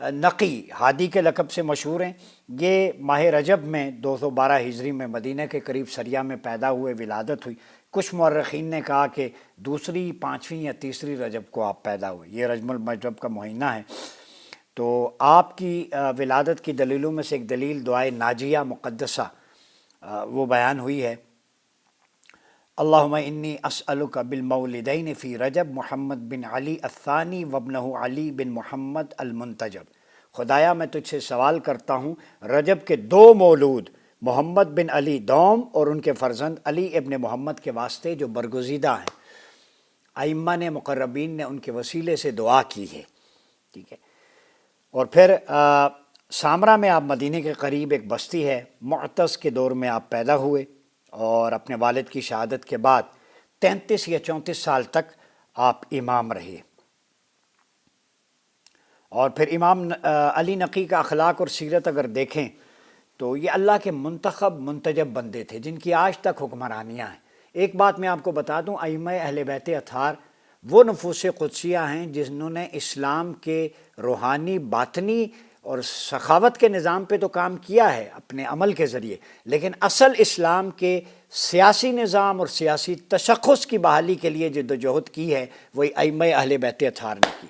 نقی ہادی کے لقب سے مشہور ہیں۔ یہ ماہ رجب میں 212 ہجری میں مدینہ کے قریب سریہ میں پیدا ہوئے، ولادت ہوئی۔ کچھ مورخین نے کہا کہ دوسری، پانچویں یا تیسری رجب کو آپ پیدا ہوئے، یہ رجب المرجب کا مہینہ ہے۔ تو آپ کی ولادت کی دلیلوں میں سے ایک دلیل دعائے ناجیہ مقدسہ وہ بیان ہوئی ہے، اللہم انی اسألک بالمولدین فی رجب محمد بن علی الثانی وابنہ علی بن محمد المنتجب۔ خدایا میں تجھ سے سوال کرتا ہوں رجب کے دو مولود محمد بن علی دوم اور ان کے فرزند علی ابن محمد کے واسطے جو برگزیدہ ہیں۔ ائمہ نے، مقربین نے ان کے وسیلے سے دعا کی ہے، ٹھیک ہے۔ اور پھر سامرہ میں آپ مدینہ کے قریب ایک بستی ہے، معتز کے دور میں آپ پیدا ہوئے اور اپنے والد کی شہادت کے بعد 33 یا 34 سال تک آپ امام رہے۔ اور پھر امام علی نقی کا اخلاق اور سیرت اگر دیکھیں تو یہ اللہ کے منتخب منتجب بندے تھے جن کی آج تک حکمرانیاں ہیں۔ ایک بات میں آپ کو بتا دوں، ائمہ اہل بیت اطہار وہ نفوس قدسیہ ہیں جنہوں نے اسلام کے روحانی، باطنی اور سخاوت کے نظام پہ تو کام کیا ہے اپنے عمل کے ذریعے، لیکن اصل اسلام کے سیاسی نظام اور سیاسی تشخص کی بحالی کے لیے جدوجہد کی ہے وہی ائمہ اہل بیت اطہار نے کی۔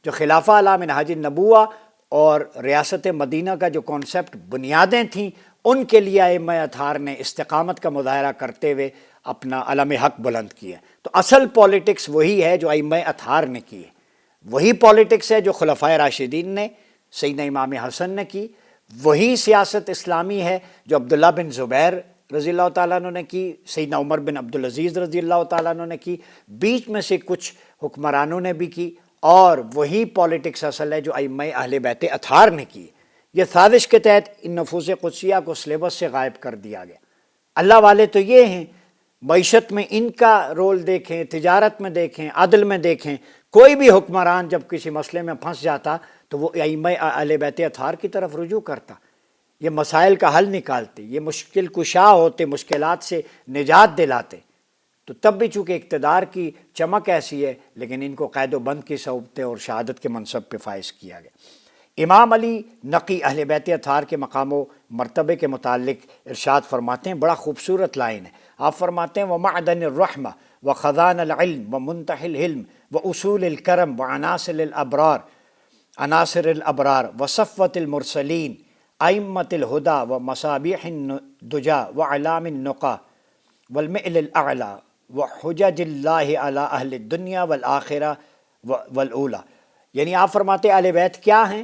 جو خلافہ علی منہاج النبوہ اور ریاست مدینہ کا جو کانسیپٹ بنیادیں تھیں، ان کے لیے ائمہ اطہار نے استقامت کا مظاہرہ کرتے ہوئے اپنا علم حق بلند کیا۔ تو اصل پولیٹکس وہی ہے جو ائمہ اطہار نے کی ہے، وہی پولیٹکس ہے جو خلفائے راشدین نے، سیدنا امام حسن نے کی، وہی سیاست اسلامی ہے جو عبداللہ بن زبیر رضی اللہ تعالیٰ عنہ نے کی، سیدنا عمر بن عبدالعزیز رضی اللہ تعالیٰ عنہ نے کی، بیچ میں سے کچھ حکمرانوں نے بھی کی، اور وہی پولیٹکس اصل ہے جو ائمہ اہل بیت اطہار نے کی۔ یہ سازش کے تحت ان نفوس قدسیہ کو سلیبس سے غائب کر دیا گیا۔ اللہ والے تو یہ ہیں، معیشت میں ان کا رول دیکھیں، تجارت میں دیکھیں، عدل میں دیکھیں، کوئی بھی حکمران جب کسی مسئلے میں پھنس جاتا تو وہ ائمہ اہل بیت اطہار کی طرف رجوع کرتا، یہ مسائل کا حل نکالتے، یہ مشکل کشا ہوتے، مشکلات سے نجات دلاتے۔ تو تب بھی چونکہ اقتدار کی چمک ایسی ہے، لیکن ان کو قید و بند کی صحبتیں اور شہادت کے منصب پہ فائز کیا گیا۔ امام علی نقی اہل بیت اطہار کے مقام و مرتبے کے متعلق ارشاد فرماتے ہیں، بڑا خوبصورت لائن ہے۔ آپ فرماتے ہیں وَمَعْدَنِ الرحمہ وَخَزَانَ الْعِلْم وَمُنْتَحِ الْحِلْم وَأُصُولِ الْكَرَمِ عناصر الابرار وصفوة المرسلین ائمة الہدی ومصابیح الدجا وعلام النقا والمئل الاعلی وحجج اللہ علی اہل الدنیا والآخرہ والاولی۔ یعنی آپ فرماتے اہل بیت کیا ہیں؟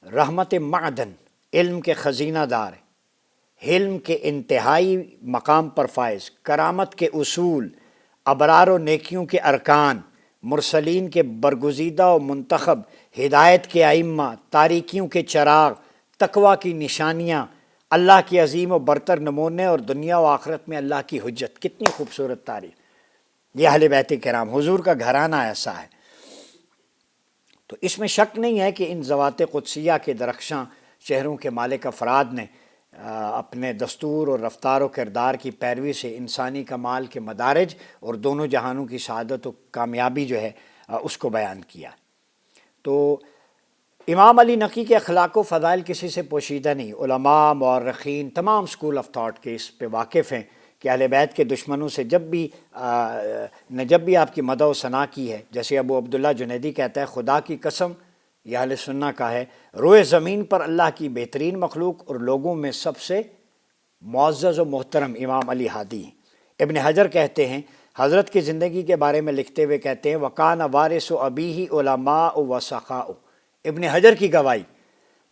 رحمت معدن، علم کے خزینہ دار، علم کے انتہائی مقام پر فائز، کرامت کے اصول، ابرار و نیکیوں کے ارکان، مرسلین کے برگزیدہ و منتخب، ہدایت کے ائمہ، تاریکیوں کے چراغ، تقوی کی نشانیاں، اللہ کے عظیم و برتر نمونے اور دنیا و آخرت میں اللہ کی حجت۔ کتنی خوبصورت تعریف! یہ اہل بیت کرام، حضور کا گھرانہ ایسا ہے۔ تو اس میں شک نہیں ہے کہ ان ذوات قدسیہ کے درخشاں چہروں کے مالک افراد نے اپنے دستور اور رفتار و کردار کی پیروی سے انسانی کمال کے مدارج اور دونوں جہانوں کی سعادت و کامیابی جو ہے اس کو بیان کیا۔ تو امام علی نقی کے اخلاق و فضائل کسی سے پوشیدہ نہیں، علماء، مورخین، تمام اسکول آف تھاٹ کے اس پہ واقف ہیں کہ اہل بیت کے دشمنوں سے جب بھی آپ کی مدح و ثنا کی ہے، جیسے ابو عبداللہ جنیدی کہتا ہے خدا کی قسم، یہ اہل سنہ کا ہے، روئے زمین پر اللہ کی بہترین مخلوق اور لوگوں میں سب سے معزز و محترم امام علی ہادی ہیں۔ ابن حجر کہتے ہیں، حضرت کی زندگی کے بارے میں لکھتے ہوئے کہتے ہیں وَقَانَ وَارِثُ أَبِيهِ عُلَمَاءُ وَسَخَاءُ۔ ابن حجر کی گواہی،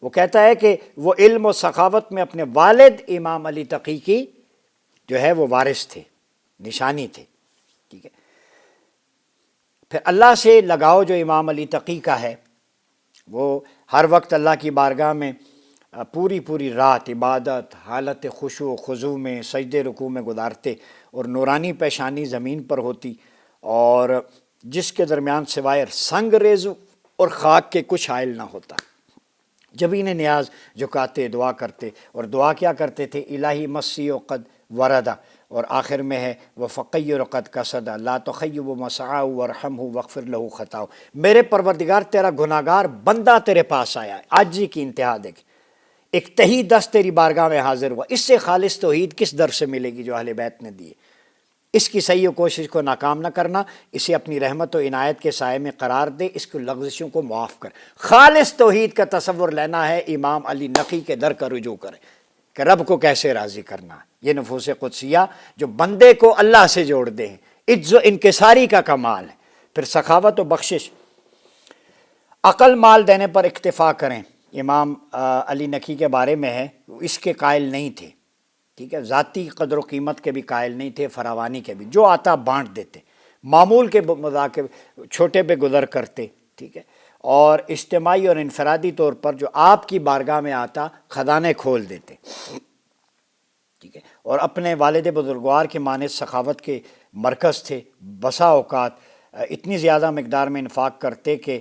وہ کہتا ہے کہ وہ علم و سخاوت میں اپنے والد امام علی تقی کی جو ہے وہ وارث تھے، نشانی تھے، ٹھیک ہے۔ پھر اللہ سے لگاؤ جو امام علی تقی کا ہے، وہ ہر وقت اللہ کی بارگاہ میں پوری رات عبادت، حالت خشوع و خضوع میں، سجدے رکوع میں گزارتے اور نورانی پیشانی زمین پر ہوتی، اور جس کے درمیان سوائے سنگ ریزو اور خاک کے کچھ حائل نہ ہوتا۔ جب انہیں نیاز جھکاتے، دعا کرتے، اور دعا کیا کرتے تھے الہی مسی و قد وردہ اور آخر میں ہے وَفَقَيِّرُ قَدْ قَصَدَ لَا تُخَيِّبُ مَسْعَاهُ وَارْحَمْهُ وَاغْفِرْ لَهُ خَطَاهُ۔ میرے پروردگار تیرا گناہگار بندہ تیرے پاس آیا ہے، عاجزی کی انتہا دیکھ، ایک تہی دست تیری بارگاہ میں حاضر ہوا۔ اس سے خالص توحید کس در سے ملے گی جو اہل بیت نے دی ہے؟ اس کی صحیح کوشش کو ناکام نہ کرنا، اسے اپنی رحمت و عنایت کے سائے میں قرار دے، اس کی لغزشوں کو معاف کر۔ خالص توحید کا تصور لینا ہے، امام علی نقی کے در کا رجوع کرے کہ رب کو کیسے راضی کرنا ہے۔ یہ نفوس قدسیہ جو بندے کو اللہ سے جوڑ دے ہیں، عجز و انکساری کا کمال ہے۔ پھر سخاوت و بخشش، عقل مال دینے پر اکتفا کریں۔ امام علی نقی کے بارے میں ہے، اس کے قائل نہیں تھے، ٹھیک ہے، ذاتی قدر و قیمت کے بھی قائل نہیں تھے، فراوانی کے بھی، جو آتا بانٹ دیتے، معمول کے مذاکر چھوٹے پہ گزر کرتے، ٹھیک ہے، اور اجتماعی اور انفرادی طور پر جو آپ کی بارگاہ میں آتا خزانے کھول دیتے، ٹھیک ہے، اور اپنے والد بزرگوار کے مانند سخاوت کے مرکز تھے۔ بسا اوقات اتنی زیادہ مقدار میں انفاق کرتے کہ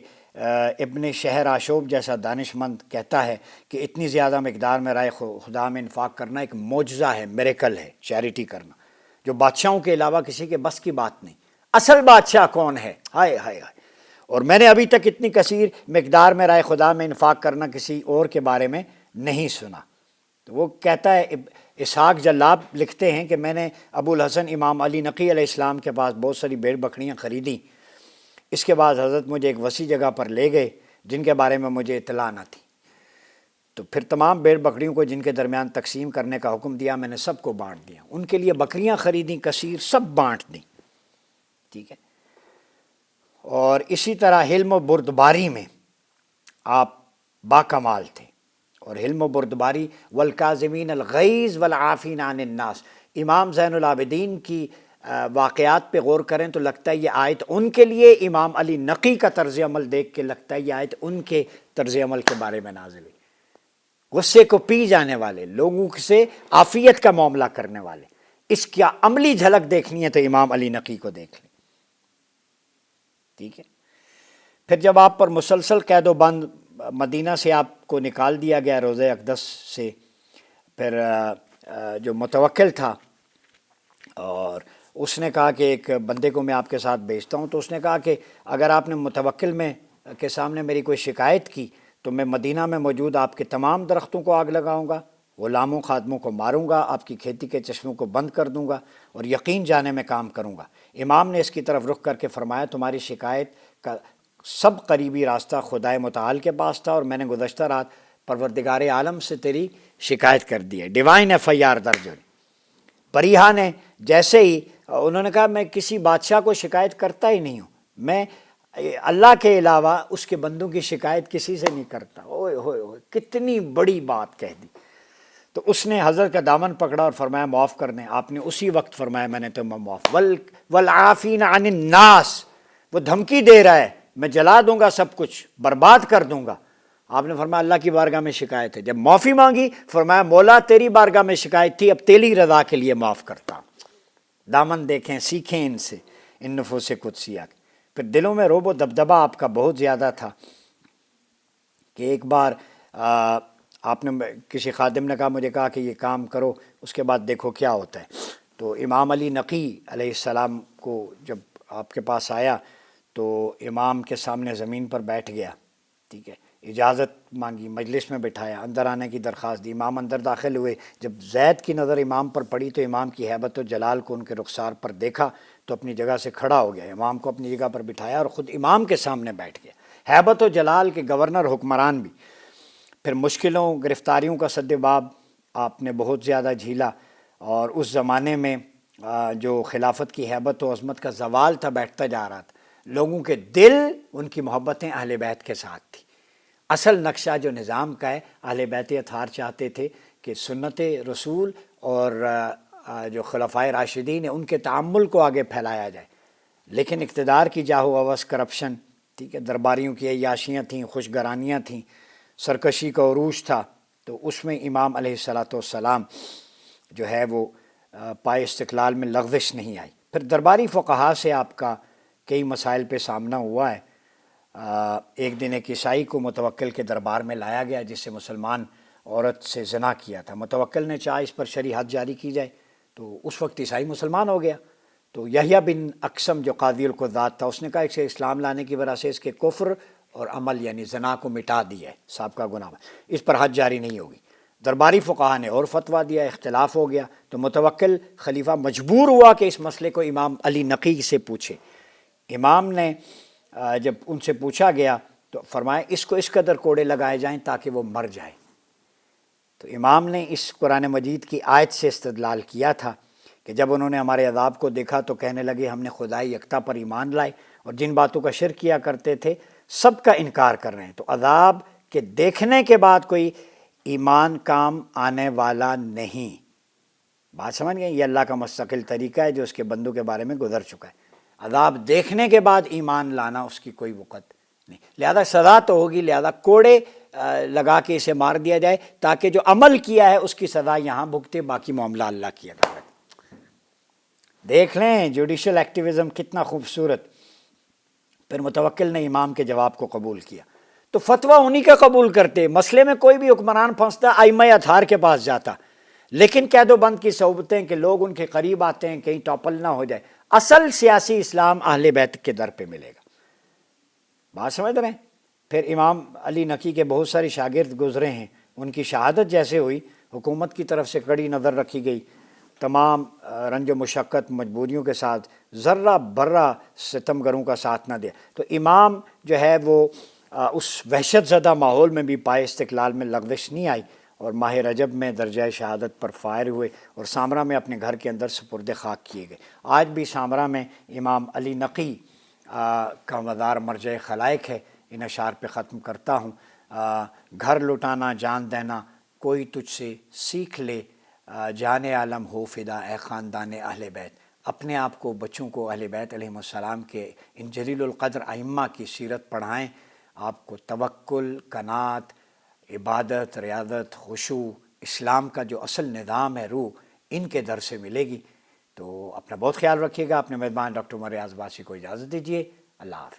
ابن شہر آشوب جیسا دانش مند کہتا ہے کہ اتنی زیادہ مقدار میں رائے خدا میں انفاق کرنا ایک معجزہ ہے، میریکل ہے، چیریٹی کرنا، جو بادشاہوں کے علاوہ کسی کے بس کی بات نہیں۔ اصل بادشاہ کون ہے؟ ہائے ہائے ہائے! اور میں نے ابھی تک اتنی کثیر مقدار میں رائے خدا میں انفاق کرنا کسی اور کے بارے میں نہیں سنا۔ تو وہ کہتا ہے، اسحاق جلاب لکھتے ہیں کہ میں نے ابو الحسن امام علی نقی علیہ السلام کے پاس بہت ساری بھیڑ بکریاں خریدیں۔ اس کے بعد حضرت مجھے ایک وسیع جگہ پر لے گئے جن کے بارے میں مجھے اطلاع نہ تھی، تو پھر تمام بھیڑ بکریوں کو جن کے درمیان تقسیم کرنے کا حکم دیا، میں نے سب کو بانٹ دیا، ان کے لیے بکریاں خریدیں کثیر، سب بانٹ دیں، ٹھیک ہے۔ اور اسی طرح حلم و بردباری میں آپ باکمال تھے، اور حلم و بردباری والکاظمین الغیظ والعافین عن الناس۔ امام زین العابدین کی واقعات پہ غور کریں تو لگتا ہے یہ آیت ان کے لیے، امام علی نقی کا طرز عمل دیکھ کے لگتا ہے یہ آیت ان کے طرز عمل کے بارے میں نازل ہوئی۔ غصے کو پی جانے والے، لوگوں سے عافیت کا معاملہ کرنے والے، اس کی عملی جھلک دیکھنی ہے تو امام علی نقی کو دیکھ لیں، ٹھیک ہے۔ پھر جب آپ پر مسلسل قید و بند، مدینہ سے آپ کو نکال دیا گیا روضہ اقدس سے، پھر جو متوکل تھا اور اس نے کہا کہ ایک بندے کو میں آپ کے ساتھ بھیجتا ہوں، تو اس نے کہا کہ اگر آپ نے متوکل میں کے سامنے میری کوئی شکایت کی تو میں مدینہ میں موجود آپ کے تمام درختوں کو آگ لگاؤں گا، غلاموں خادموں کو ماروں گا، آپ کی کھیتی کے چشموں کو بند کر دوں گا اور یقین جانے میں کام کروں گا۔ امام نے اس کی طرف رخ کر کے فرمایا، تمہاری شکایت کا سب قریبی راستہ خدائے متعال کے پاس تھا، اور میں نے گزشتہ رات پروردگار عالم سے تیری شکایت کر دی ہے، ڈیوائن ایف آئی آر درج ہوئی۔ پریہا نے جیسے ہی انہوں نے کہا میں کسی بادشاہ کو شکایت کرتا ہی نہیں ہوں، میں اللہ کے علاوہ اس کے بندوں کی شکایت کسی سے نہیں کرتا۔ اوئے ہوئے ہوئے، کتنی بڑی بات کہہ دی۔ تو اس نے حضرت کا دامن پکڑا اور فرمایا معاف کر دیں۔ آپ نے اسی وقت فرمایا میں نے تمہیں معاف، والعافین عن الناس، وہ دھمکی دے رہا ہے میں جلا دوں گا، سب کچھ برباد کر دوں گا۔ آپ نے فرمایا اللہ کی بارگاہ میں شکایت ہے۔ جب معافی مانگی فرمایا مولا تیری بارگاہ میں شکایت تھی، اب تیری رضا کے لیے معاف کرتا ہوں۔ دامن دیکھیں، سیکھیں ان سے، ان نفوس قدسیہ کے۔ پھر دلوں میں رعب و دبدبہ آپ کا بہت زیادہ تھا کہ ایک بار آپ نے کسی خادم نے کہا، مجھے کہا کہ یہ کام کرو، اس کے بعد دیکھو کیا ہوتا ہے۔ تو امام علی نقی علیہ السلام کو جب آپ کے پاس آیا تو امام کے سامنے زمین پر بیٹھ گیا، ٹھیک ہے، اجازت مانگی، مجلس میں بٹھایا، اندر آنے کی درخواست دی۔ امام اندر داخل ہوئے، جب زید کی نظر امام پر پڑی تو امام کی ہیبت و جلال کو ان کے رخسار پر دیکھا تو اپنی جگہ سے کھڑا ہو گیا، امام کو اپنی جگہ پر بٹھایا اور خود امام کے سامنے بیٹھ گیا۔ ہیبت و جلال کے گورنر، حکمران بھی۔ پھر مشکلوں، گرفتاریوں کا سد باب آپ نے بہت زیادہ جھیلا، اور اس زمانے میں جو خلافت کی ہیبت و عظمت کا زوال تھا بیٹھتا جا رہا تھا، لوگوں کے دل، ان کی محبتیں اہل بیت کے ساتھ تھی۔ اصل نقشہ جو نظام کا ہے، اہل بیت اطہار چاہتے تھے کہ سنت رسول اور جو خلفائے راشدین ہیں ان کے تعامل کو آگے پھیلایا جائے، لیکن اقتدار کی جاہو ہوس، کرپشن، ٹھیک ہے، درباریوں کی عیاشیاں تھیں، خوش گرانیاں تھیں، سرکشی کا عروج تھا، تو اس میں امام علیہ السلام جو ہے وہ پائے استقلال میں لغزش نہیں آئی۔ پھر درباری فقہا سے آپ کا کئی مسائل پہ سامنا ہوا ہے۔ ایک دن ایک عیسائی کو متوکل کے دربار میں لایا گیا جس سے مسلمان عورت سے زنا کیا تھا۔ متوکل نے چاہا اس پر شرعی حد جاری کی جائے تو اس وقت عیسائی مسلمان ہو گیا. تو یحییٰ بن اقسم جو قاضی القضات تھا اس نے کہا اسے اسلام لانے کی وجہ سے اس کے کفر اور عمل یعنی زنا کو مٹا دیا ہے، سابقہ گناہ، اس پر حد جاری نہیں ہوگی. درباری فقہا نے اور فتویٰ دیا، اختلاف ہو گیا. تو متوکل خلیفہ مجبور ہوا کہ اس مسئلے کو امام علی نقی سے پوچھے. امام نے جب ان سے پوچھا گیا تو فرمایا اس کو اس قدر کوڑے لگائے جائیں تاکہ وہ مر جائے. تو امام نے اس قرآن مجید کی آیت سے استدلال کیا تھا کہ جب انہوں نے ہمارے عذاب کو دیکھا تو کہنے لگے ہم نے خدائے یکتا پر ایمان لائے اور جن باتوں کا شرک کیا کرتے تھے سب کا انکار کر رہے ہیں. تو عذاب کے دیکھنے کے بعد کوئی ایمان کام آنے والا نہیں. بات سمجھ گئے؟ یہ اللہ کا مستقل طریقہ ہے جو اس کے بندوں کے بارے میں گزر چکا ہے. عذاب دیکھنے کے بعد ایمان لانا اس کی کوئی وقت نہیں. لہذا سزا تو ہوگی، لہذا کوڑے لگا کے اسے مار دیا جائے تاکہ جو عمل کیا ہے اس کی سزا یہاں بھگتے، باقی معاملہ اللہ کیا کرے. دیکھ لیں جوڈیشل ایکٹیویزم کتنا خوبصورت. پھر متوکل نے امام کے جواب کو قبول کیا. تو فتویٰ انہی کا قبول کرتے. مسئلے میں کوئی بھی حکمران پھنستا ائمہ اطہار کے پاس جاتا، لیکن قید و بند کی صحبتیں کہ لوگ ان کے قریب آتے ہیں کہیں ٹاپل نہ ہو جائے. اصل سیاسی اسلام اہل بیت کے در پہ ملے گا. بات سمجھ رہے ہیں؟ پھر امام علی نقی کے بہت سارے شاگرد گزرے ہیں، ان کی شہادت جیسے ہوئی حکومت کی طرف سے کڑی نظر رکھی گئی، تمام رنج و مشقت مجبوریوں کے ساتھ ذرہ برہ ستمگروں کا ساتھ نہ دیا. تو امام جو ہے وہ اس وحشت زدہ ماحول میں بھی پائے استقلال میں لغزش نہیں آئی اور ماہ رجب میں درجہ شہادت پر فائر ہوئے اور سامرا میں اپنے گھر کے اندر سپرد خاک کیے گئے. آج بھی سامرا میں امام علی نقی کا مزار مرجع خلائق ہے. ان اشعار پہ ختم کرتا ہوں. گھر لٹانا جان دینا کوئی تجھ سے سیکھ لے، جان عالم ہو فدا اے خاندان اہل بیت. اپنے آپ کو، بچوں کو اہل بیت علیہ السلام کے ان جلیل القدر ائمہ کی سیرت پڑھائیں. آپ کو توکل، قناعت، عبادت، ریاضت، خشوع، اسلام کا جو اصل نظام ہے، روح، ان کے در سے ملے گی. تو اپنا بہت خیال رکھیے گا. اپنے میزبان ڈاکٹر عمر ریاض باسی کو اجازت دیجیے. اللہ حافظ.